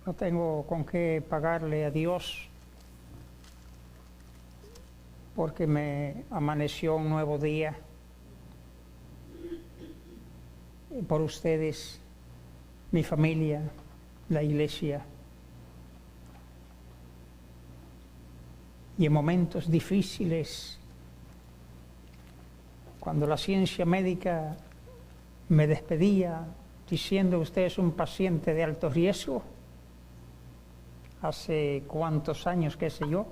No tengo con qué pagarle a Dios porque me amaneció un nuevo día. Y por ustedes, mi familia, la iglesia. Y en momentos difíciles, cuando la ciencia médica me despedía diciendo usted es un paciente de alto riesgo, hace cuántos años, qué sé yo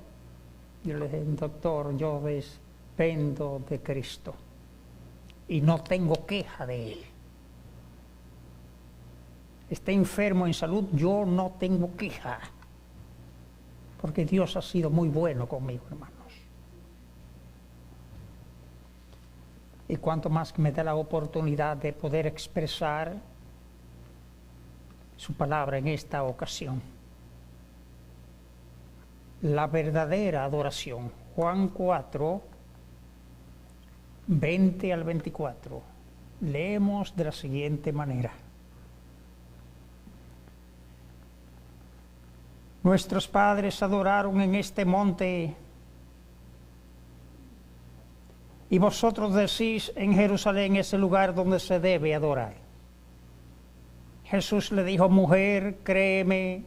le dije, doctor, yo dependo de Cristo y no tengo queja de Él. Esté enfermo en salud, yo no tengo queja, porque Dios ha sido muy bueno conmigo, hermanos. Y cuanto más que me da la oportunidad de poder expresar su palabra en esta ocasión. La verdadera adoración. Juan 4, 20 al 24. Leemos de la siguiente manera. Nuestros padres adoraron en este monte, y vosotros decís, en Jerusalén es el lugar donde se debe adorar. Jesús le dijo, mujer, créeme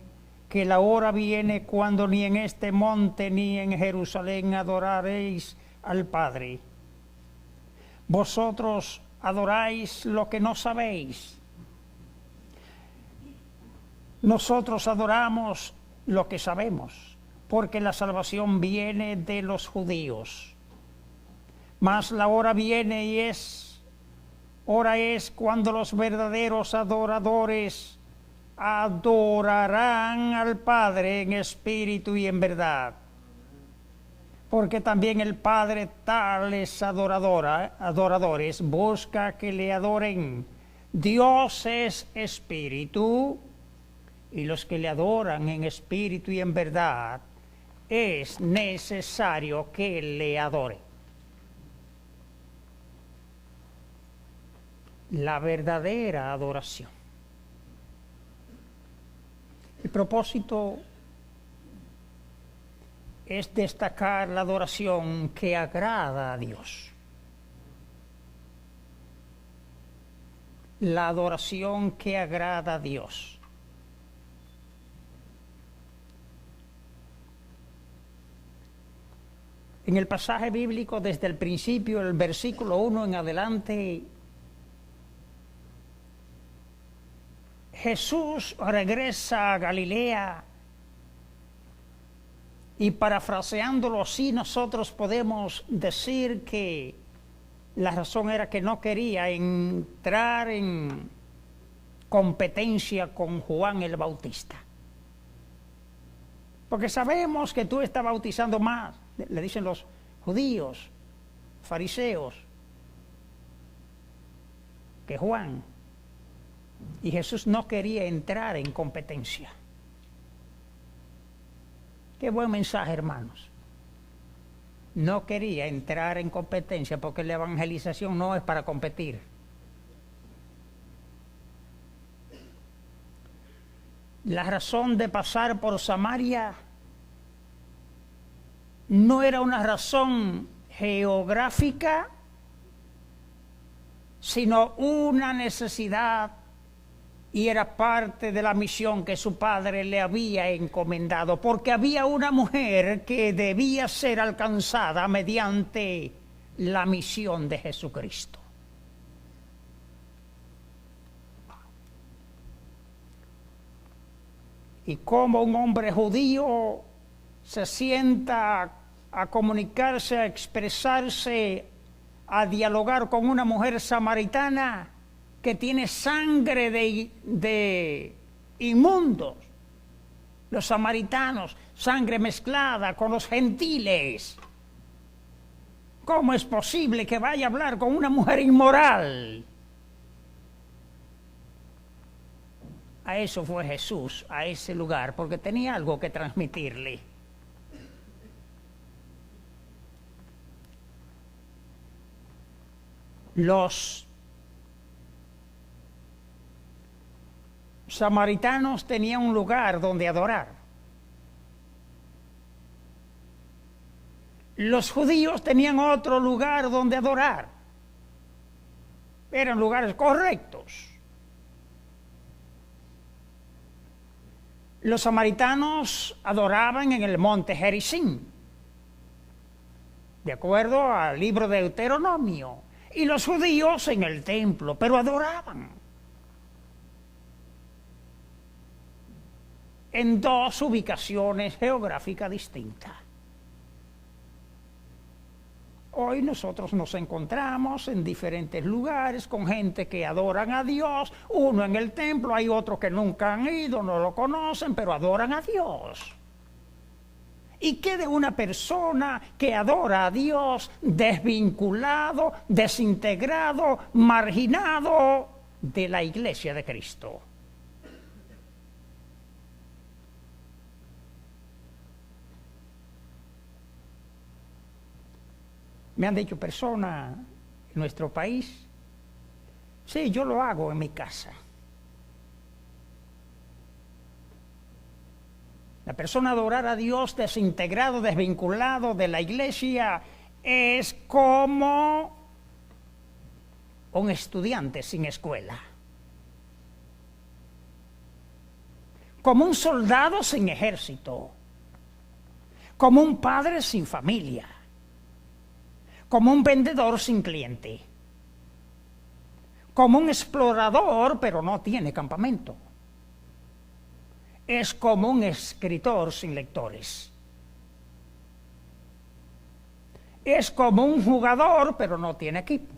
que la hora viene cuando ni en este monte ni en Jerusalén adoraréis al Padre. Vosotros adoráis lo que no sabéis. Nosotros adoramos lo que sabemos, porque la salvación viene de los judíos. Mas la hora viene y hora es cuando los verdaderos adoradores adorarán al Padre en espíritu y en verdad. Porque también el Padre tales adoradores busca que le adoren. Dios es espíritu, y los que le adoran en espíritu y en verdad es necesario que le adoren. La verdadera adoración. El propósito es destacar la adoración que agrada a Dios. La adoración que agrada a Dios. En el pasaje bíblico, desde el principio, el versículo 1 en adelante, Jesús regresa a Galilea y parafraseándolo así nosotros podemos decir que la razón era que no quería entrar en competencia con Juan el Bautista. Porque sabemos que tú estás bautizando más, le dicen los judíos, fariseos, que Juan. Y Jesús no quería entrar en competencia. Qué buen mensaje, hermanos. No quería entrar en competencia porque la evangelización no es para competir. La razón de pasar por Samaria no era una razón geográfica, sino una necesidad. Y era parte de la misión que su padre le había encomendado, porque había una mujer que debía ser alcanzada mediante la misión de Jesucristo. Y como un hombre judío se sienta a comunicarse, a expresarse, a dialogar con una mujer samaritana que tiene sangre de inmundos. Los samaritanos, sangre mezclada con los gentiles. ¿Cómo es posible que vaya a hablar con una mujer inmoral? A eso fue Jesús, a ese lugar, porque tenía algo que transmitirle. Los samaritanos tenían un lugar donde adorar. Los judíos tenían otro lugar donde adorar. Eran lugares correctos. Los samaritanos adoraban en el monte Gerizim, de acuerdo al libro de Deuteronomio, y los judíos en el templo, pero adoraban en dos ubicaciones geográficas distintas. Hoy nosotros nos encontramos en diferentes lugares con gente que adoran a Dios, uno en el templo, hay otros que nunca han ido, no lo conocen, pero adoran a Dios. ¿Y qué de una persona que adora a Dios desvinculado, desintegrado, marginado de la iglesia de Cristo? Me han dicho personas en nuestro país, sí, yo lo hago en mi casa. La persona adorar a Dios desintegrado, desvinculado de la iglesia, es como un estudiante sin escuela, como un soldado sin ejército, como un padre sin familia, como un vendedor sin cliente, como un explorador pero no tiene campamento. Es como un escritor sin lectores. Es como un jugador pero no tiene equipo.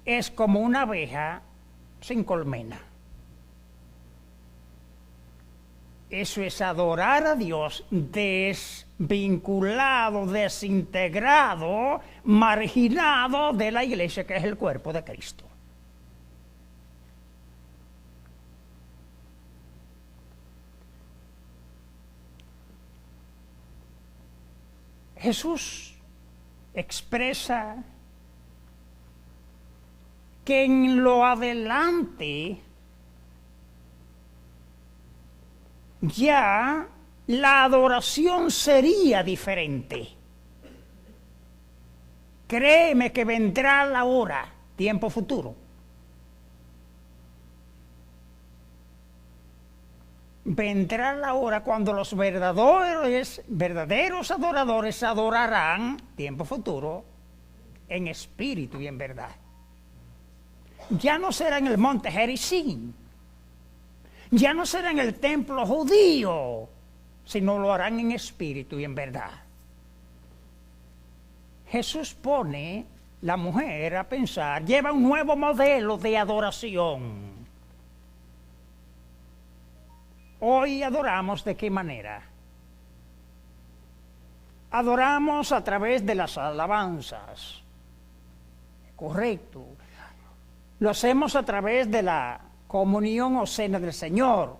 Es como una abeja sin colmena. Eso es adorar a Dios desvinculado, desintegrado, marginado de la iglesia, que es el cuerpo de Cristo. Jesús expresa que en lo adelante ya la adoración sería diferente. Créeme que vendrá la hora, tiempo futuro. Vendrá la hora cuando los verdaderos adoradores adorarán, tiempo futuro, en espíritu y en verdad. Ya no será en el monte Gerizim, ya no será en el templo judío, sino lo harán en espíritu y en verdad. Jesús pone la mujer a pensar, lleva un nuevo modelo de adoración. Hoy adoramos ¿de qué manera? Adoramos a través de las alabanzas. Correcto. Lo hacemos a través de la comunión o cena del Señor.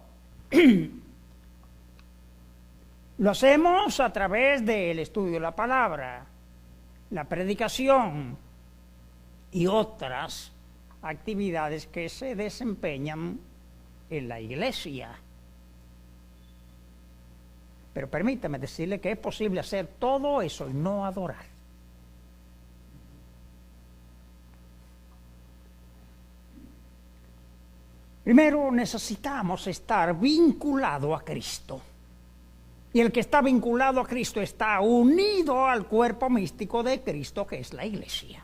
Lo hacemos a través del estudio de la palabra, la predicación y otras actividades que se desempeñan en la iglesia. Pero permítame decirle que es posible hacer todo eso y no adorar. Primero necesitamos estar vinculado a Cristo. Y el que está vinculado a Cristo está unido al cuerpo místico de Cristo, que es la iglesia.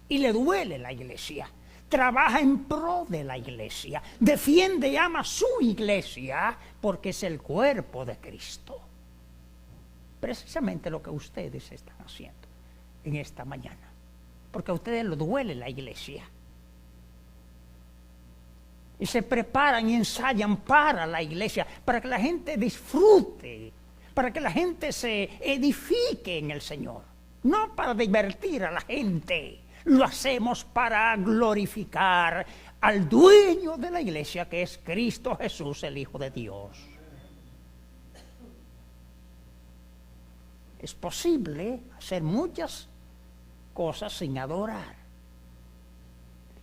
Y le duele la iglesia. Trabaja en pro de la iglesia. Defiende y ama su iglesia porque es el cuerpo de Cristo. Precisamente lo que ustedes están haciendo en esta mañana. Porque a ustedes les duele la iglesia. Y se preparan y ensayan para la iglesia, para que la gente disfrute, para que la gente se edifique en el Señor. No para divertir a la gente, lo hacemos para glorificar al dueño de la iglesia, que es Cristo Jesús, el Hijo de Dios. Es posible hacer muchas cosas sin adorar.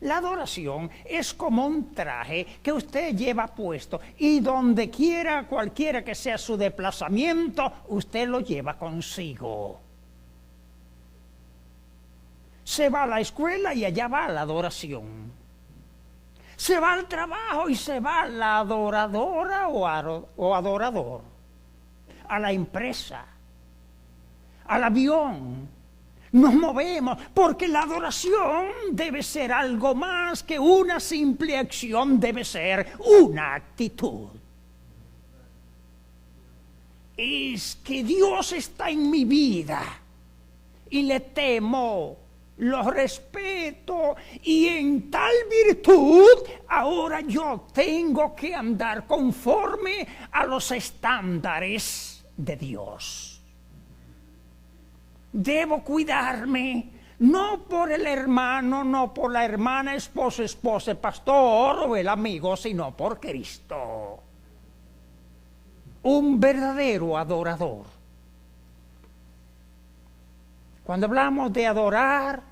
La adoración es como un traje que usted lleva puesto y donde quiera, cualquiera que sea su desplazamiento, usted lo lleva consigo. Se va a la escuela y allá va la adoración. Se va al trabajo y se va la adoradora o adorador. A la empresa, al avión. Nos movemos porque la adoración debe ser algo más que una simple acción, debe ser una actitud. Es que Dios está en mi vida y le temo, lo respeto y en tal virtud ahora yo tengo que andar conforme a los estándares de Dios. Debo cuidarme, no por el hermano, no por la hermana, esposo, esposa, pastor o el amigo, sino por Cristo. Un verdadero adorador. Cuando hablamos de adorar,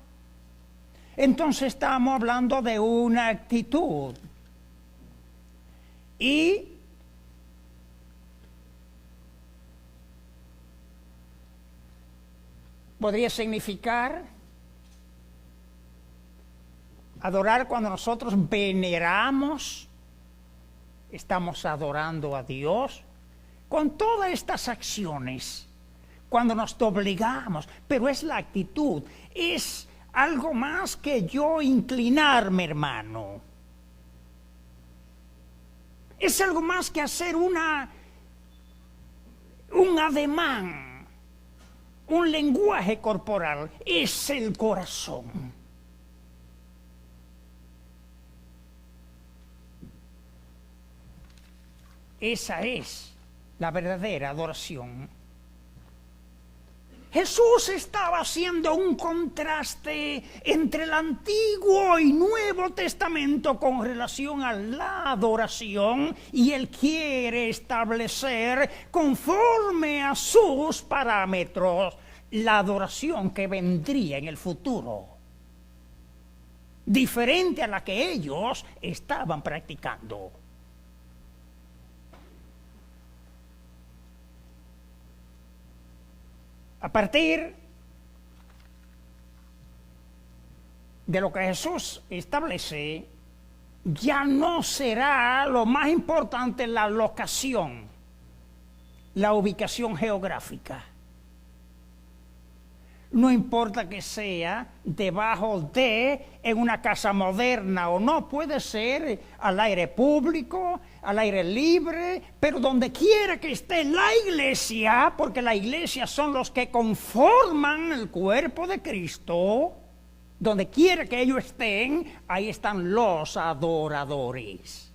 entonces estamos hablando de una actitud. Y podría significar adorar cuando nosotros veneramos, estamos adorando a Dios con todas estas acciones, cuando nos doblegamos, pero es la actitud, es algo más que yo inclinarme, hermano. Es algo más que hacer un ademán. Un lenguaje corporal, es el corazón. Esa es la verdadera adoración. Jesús estaba haciendo un contraste entre el Antiguo y Nuevo Testamento con relación a la adoración, y Él quiere establecer, conforme a sus parámetros, la adoración que vendría en el futuro, diferente a la que ellos estaban practicando. A partir de lo que Jesús establece, ya no será lo más importante la locación, la ubicación geográfica. No importa que sea debajo de, en una casa moderna o no, puede ser al aire público, al aire libre, pero donde quiera que esté la iglesia, porque la iglesia son los que conforman el cuerpo de Cristo, donde quiera que ellos estén, ahí están los adoradores.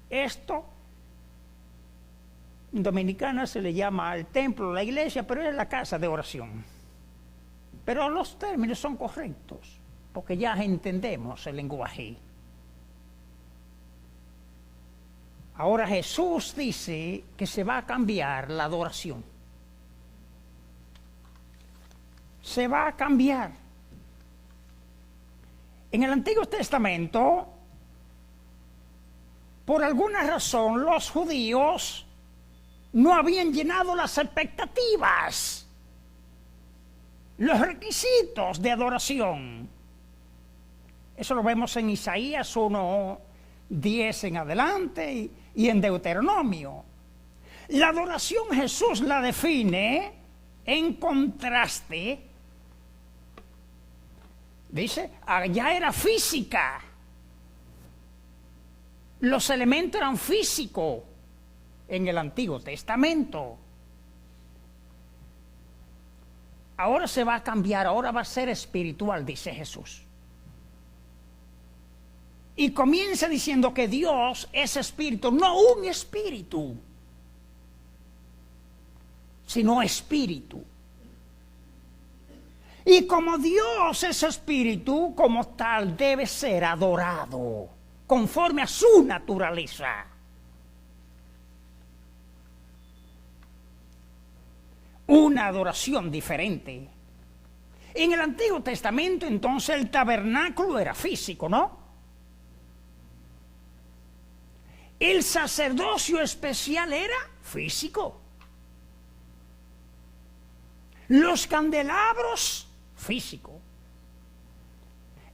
Esto en Dominicana se le llama al templo, la iglesia, pero es la casa de oración. Pero los términos son correctos, porque ya entendemos el lenguaje. Ahora Jesús dice que se va a cambiar la adoración. Se va a cambiar. En el Antiguo Testamento, por alguna razón, los judíos no habían llenado las expectativas, los requisitos de adoración. Eso lo vemos en Isaías 1:10 en adelante y en Deuteronomio. La adoración Jesús la define en contraste. Dice, allá era física. Los elementos eran físicos en el Antiguo Testamento. Ahora se va a cambiar, ahora va a ser espiritual, dice Jesús. Y comienza diciendo que Dios es espíritu, no un espíritu, sino espíritu. Y como Dios es espíritu, como tal debe ser adorado, conforme a su naturaleza. Una adoración diferente. En el Antiguo Testamento, entonces, el tabernáculo era físico, ¿no? El sacerdocio especial era físico. Los candelabros, físico.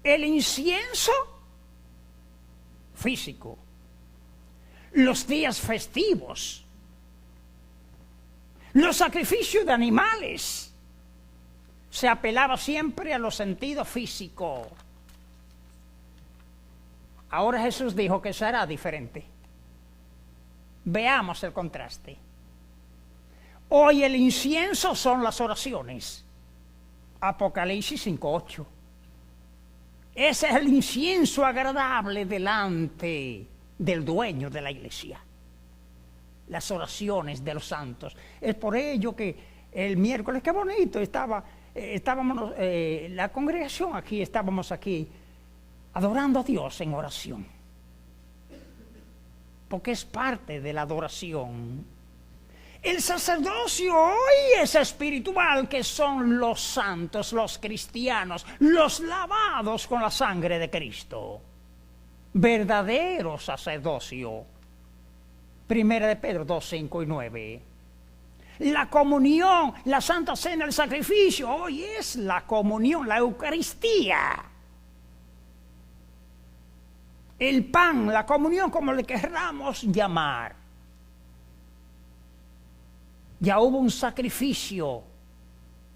El incienso, físico. Los días festivos. Los sacrificios de animales. Se apelaba siempre a los sentidos físicos. Ahora Jesús dijo que será diferente. Veamos el contraste. Hoy el incienso son las oraciones. Apocalipsis 5:8. Ese es el incienso agradable delante del dueño de la iglesia. Las oraciones de los santos. Es por ello que el miércoles, qué bonito, estábamos la congregación aquí, estábamos aquí adorando a Dios en oración. Porque es parte de la adoración. El sacerdocio hoy es espiritual, que son los santos, los cristianos, los lavados con la sangre de Cristo. Verdadero sacerdocio. Primera de Pedro 2, 5 y 9. La comunión, la Santa Cena, el sacrificio, hoy es la comunión, la Eucaristía. El pan, la comunión, como le querramos llamar. Ya hubo un sacrificio,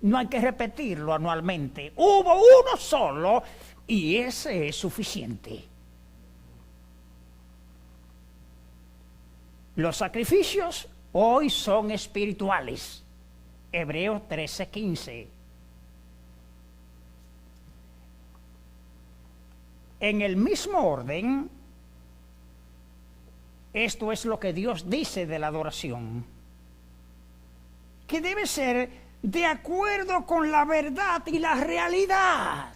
no hay que repetirlo anualmente. Hubo uno solo y ese es suficiente. Los sacrificios hoy son espirituales. Hebreos 13:15. En el mismo orden, esto es lo que Dios dice de la adoración, que debe ser de acuerdo con la verdad y la realidad,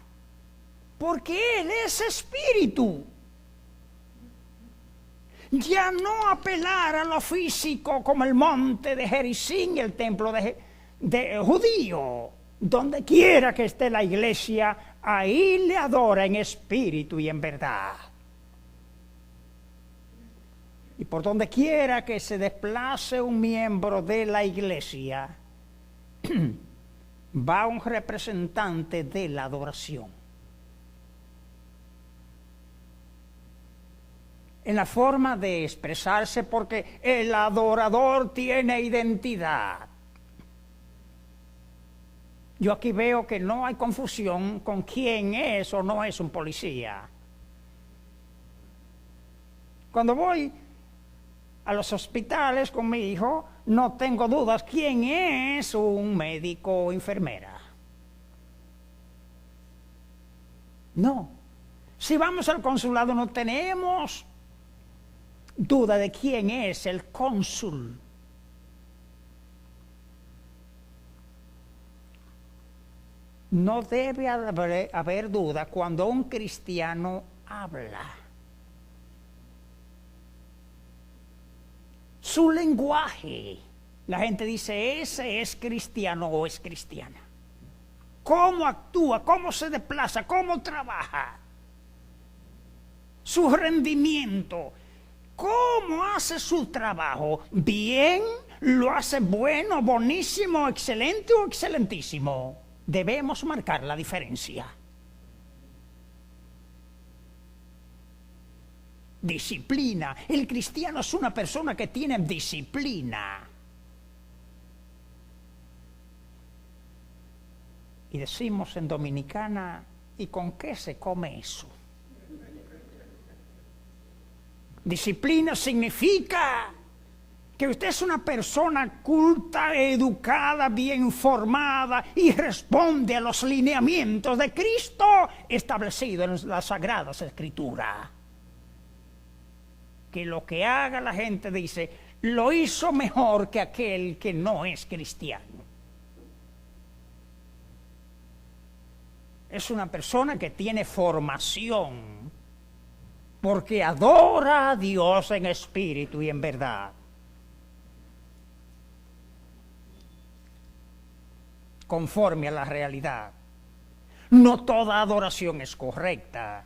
porque Él es espíritu. Ya no apelar a lo físico como el monte de Gerizim y el templo de judío. Donde quiera que esté la iglesia, ahí le adora en espíritu y en verdad. Y por donde quiera que se desplace un miembro de la iglesia, va un representante de la adoración. En la forma de expresarse, porque el adorador tiene identidad. Yo aquí veo que no hay confusión con quién es o no es un policía. Cuando voy a los hospitales con mi hijo, no tengo dudas quién es un médico o enfermera. No. Si vamos al consulado no tenemos duda de quién es el cónsul. No debe haber duda cuando un cristiano habla. Su lenguaje, la gente dice, ese es cristiano o es cristiana. Cómo actúa, cómo se desplaza, cómo trabaja. Su rendimiento, cómo hace su trabajo. Bien, lo hace bueno, buenísimo, excelente o excelentísimo. Debemos marcar la diferencia. Disciplina. El cristiano es una persona que tiene disciplina. Y decimos en Dominicana, ¿y con qué se come eso? Disciplina significa que usted es una persona culta, educada, bien formada y responde a los lineamientos de Cristo establecidos en las Sagradas Escrituras. Que lo que haga la gente dice, lo hizo mejor que aquel que no es cristiano. Es una persona que tiene formación, porque adora a Dios en espíritu y en verdad. Conforme a la realidad. no toda adoración es correcta.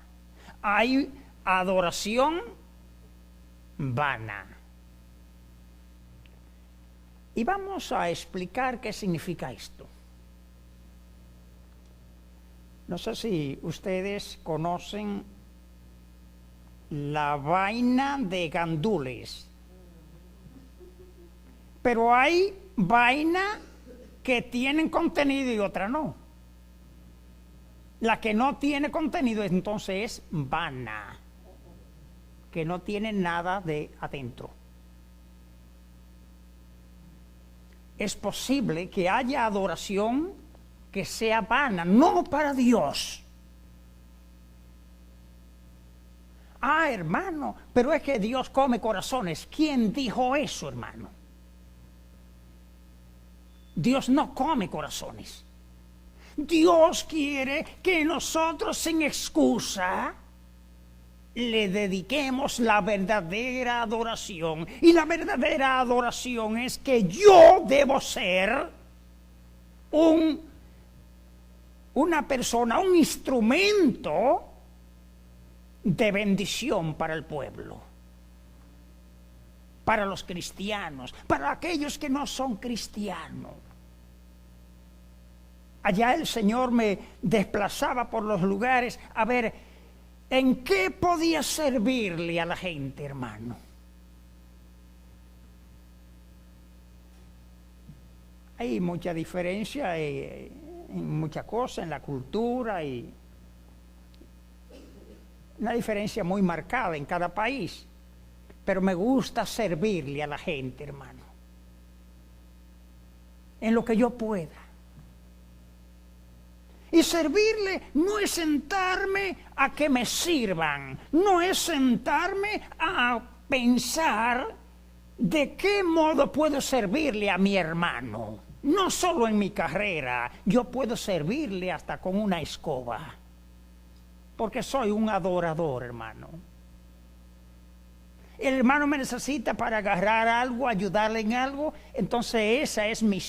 Hay adoración vana. Y vamos a explicar qué significa esto. No sé si ustedes conocen la vaina de gandules, pero hay vaina que tienen contenido y otra no. La que no tiene contenido entonces es vana, que no tiene nada de adentro. Es posible que haya adoración que sea vana, no para Dios. Ah, hermano, pero es que Dios come corazones. ¿Quién dijo eso, hermano? Dios no come corazones. Dios quiere que nosotros sin excusa le dediquemos la verdadera adoración. Y la verdadera adoración es que yo debo ser una persona, un instrumento de bendición para el pueblo, para los cristianos, para aquellos que no son cristianos. Allá el Señor me desplazaba por los lugares a ver en qué podía servirle a la gente, hermano. Hay mucha diferencia en muchas cosas, en la cultura, y una diferencia muy marcada en cada país. Pero me gusta servirle a la gente, hermano, en lo que yo pueda. Y servirle no es sentarme a que me sirvan, no es sentarme a pensar de qué modo puedo servirle a mi hermano. No solo en mi carrera, yo puedo servirle hasta con una escoba, porque soy un adorador, hermano. El hermano me necesita para agarrar algo, ayudarle en algo, entonces esa es mi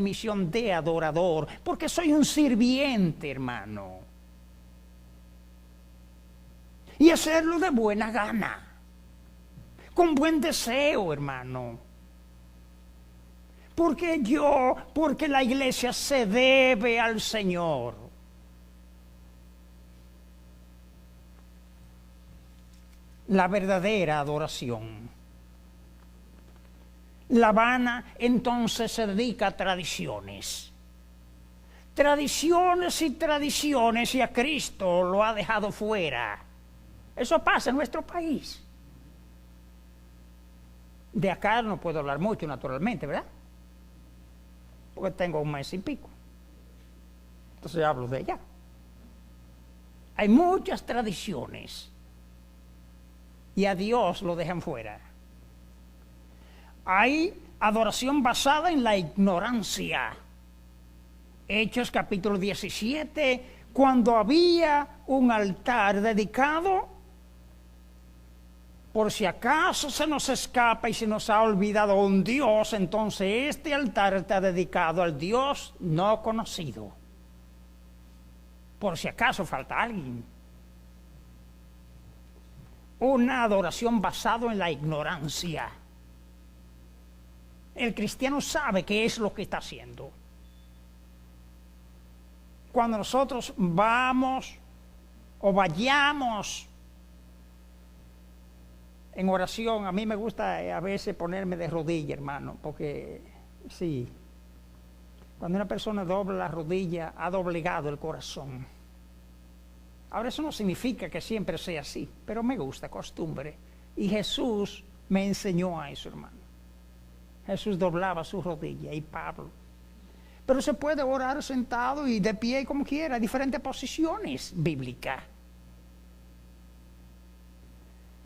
misión de adorador, porque soy un sirviente, hermano. Y hacerlo de buena gana, con buen deseo, hermano. Porque la iglesia se debe al Señor. La verdadera adoración. La vana entonces se dedica a tradiciones. Tradiciones y tradiciones, y a Cristo lo ha dejado fuera. Eso pasa en nuestro país. De acá no puedo hablar mucho, naturalmente, ¿verdad? Porque tengo un mes y pico. Entonces hablo de allá. Hay muchas tradiciones y a Dios lo dejan fuera. Hay adoración basada en la ignorancia. Hechos capítulo 17, cuando había un altar dedicado, por si acaso se nos escapa y se nos ha olvidado un Dios, entonces este altar está dedicado al Dios no conocido. Por si acaso falta alguien. Una adoración basada en la ignorancia. El cristiano sabe qué es lo que está haciendo. Cuando nosotros vamos o vayamos en oración, a mí me gusta a veces ponerme de rodilla, hermano, porque sí, cuando una persona dobla la rodilla, ha doblegado el corazón. Ahora eso no significa que siempre sea así, pero me gusta, costumbre. Y Jesús me enseñó a eso, hermano. Jesús doblaba su rodilla, y Pablo. Pero se puede orar sentado y de pie como quiera, diferentes posiciones bíblicas.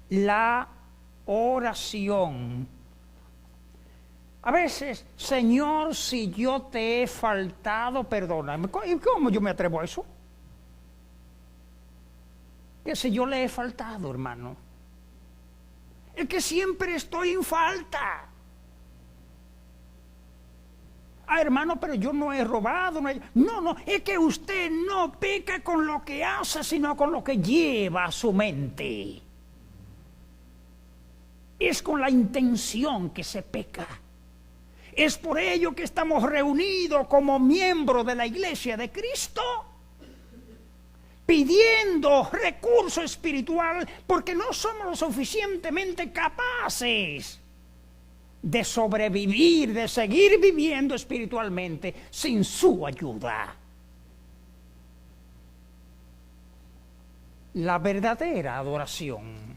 La oración. A veces, Señor, si yo te he faltado, perdóname. ¿Cómo yo me atrevo a eso? Que si yo le he faltado, hermano. Es que siempre estoy en falta. Ah, hermano, pero yo no he robado. No, es que usted no peca con lo que hace, sino con lo que lleva a su mente. Es con la intención que se peca. Es por ello que estamos reunidos como miembros de la Iglesia de Cristo, pidiendo recurso espiritual, porque no somos lo suficientemente capaces de sobrevivir, de seguir viviendo espiritualmente sin su ayuda. La verdadera adoración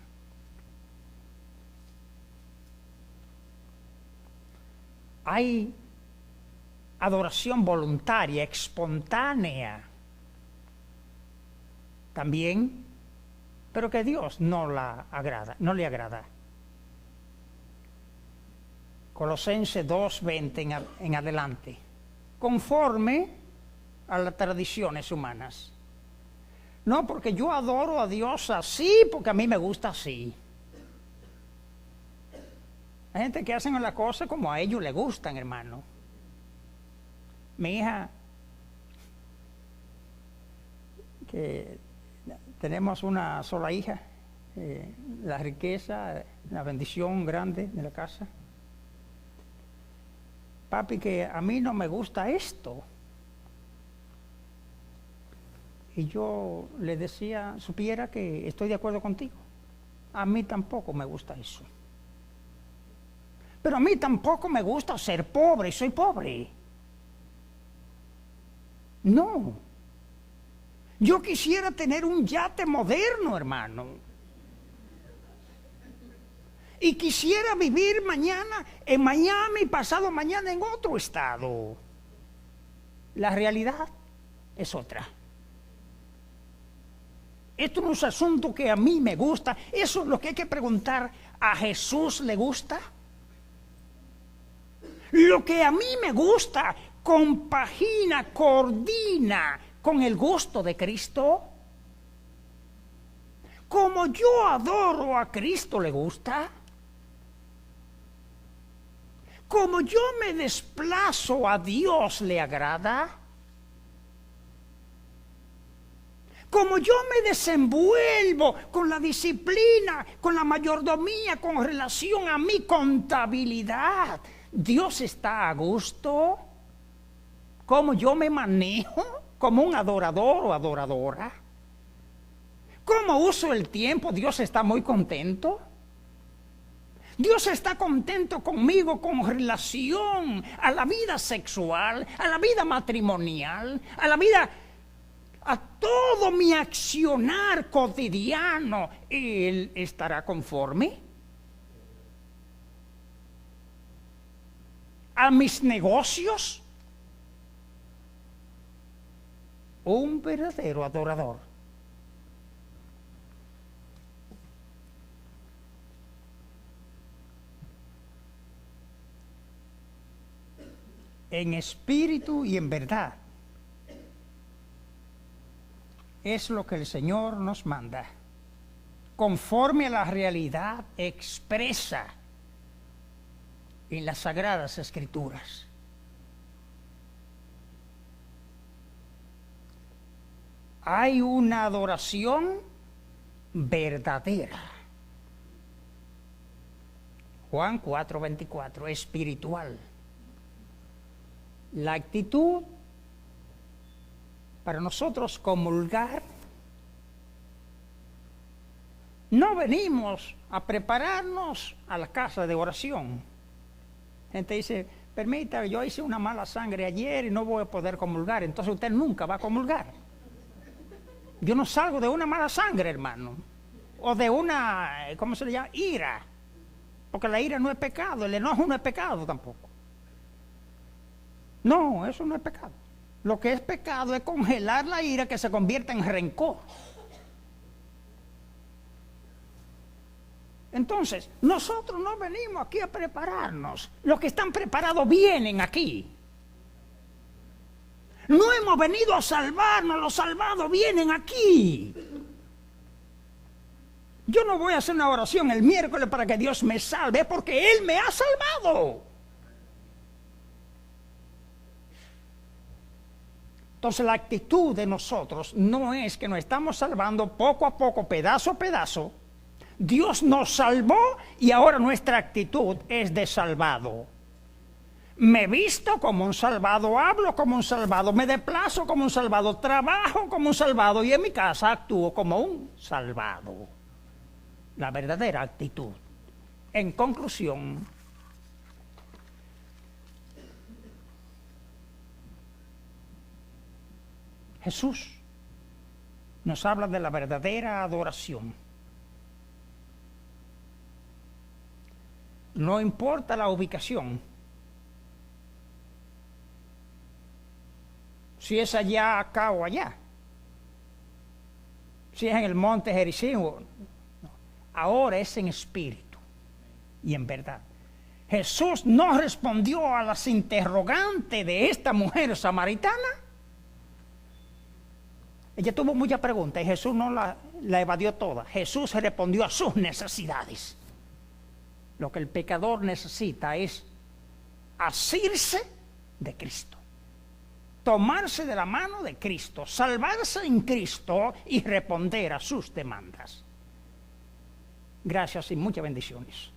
hay adoración voluntaria, espontánea también, pero que Dios no le agrada. Colosenses 2:20 en adelante, conforme a las tradiciones humanas. No, porque yo adoro a Dios así, porque a mí me gusta así. Hay gente que hacen las cosas como a ellos les gustan, hermano. Mi hija, que tenemos una sola hija, la riqueza, la bendición grande de la casa. Papi, que a mí no me gusta esto. Y yo le decía, supiera que estoy de acuerdo contigo. A mí tampoco me gusta eso. Pero a mí tampoco me gusta ser pobre, soy pobre. No. Yo quisiera tener un yate moderno, hermano. Y quisiera vivir mañana en Miami, pasado mañana en otro estado. La realidad es otra. Esto no es un asunto que a mí me gusta. Eso es lo que hay que preguntar. ¿A Jesús le gusta? Lo que a mí me gusta compagina, coordina con el gusto de Cristo. Como yo adoro a Cristo, ¿le gusta? Como yo me desplazo a Dios, ¿le agrada? Como yo me desenvuelvo con la disciplina, con la mayordomía, con relación a mi contabilidad, ¿Dios está a gusto? ¿Cómo yo me manejo como un adorador o adoradora? ¿Cómo uso el tiempo? ¿Dios está muy contento? Dios está contento conmigo con relación a la vida sexual, a la vida matrimonial, a todo mi accionar cotidiano. ¿Él estará conforme? ¿A mis negocios? Un verdadero adorador en espíritu y en verdad es lo que el Señor nos manda, conforme a la realidad expresa en las Sagradas Escrituras. Hay una adoración verdadera. Juan 4:24, espiritual. La actitud para nosotros comulgar, no venimos a prepararnos a la casa de oración. Gente dice, permita, yo hice una mala sangre ayer y no voy a poder comulgar, entonces usted nunca va a comulgar. Yo no salgo de una mala sangre, hermano, o de una, ¿cómo se le llama? Ira, porque la ira no es pecado, el enojo no es pecado tampoco. No, eso no es pecado. Lo que es pecado es congelar la ira que se convierta en rencor. Entonces, nosotros no venimos aquí a prepararnos. Los que están preparados vienen aquí. No hemos venido a salvarnos, los salvados vienen aquí. Yo no voy a hacer una oración el miércoles para que Dios me salve, porque Él me ha salvado. Entonces la actitud de nosotros no es que nos estamos salvando poco a poco, pedazo a pedazo. Dios nos salvó y ahora nuestra actitud es de salvado. Me visto como un salvado, hablo como un salvado, me desplazo como un salvado, trabajo como un salvado y en mi casa actúo como un salvado. La verdadera actitud. En conclusión, Jesús nos habla de la verdadera adoración. No importa la ubicación. Si es allá, acá o allá. Si es en el monte Gerizim. No. Ahora es en espíritu y en verdad. Jesús no respondió a las interrogantes de esta mujer samaritana. Ella tuvo muchas preguntas y Jesús no la evadió toda. Jesús respondió a sus necesidades. Lo que el pecador necesita es asirse de Cristo, tomarse de la mano de Cristo, salvarse en Cristo y responder a sus demandas. Gracias y muchas bendiciones.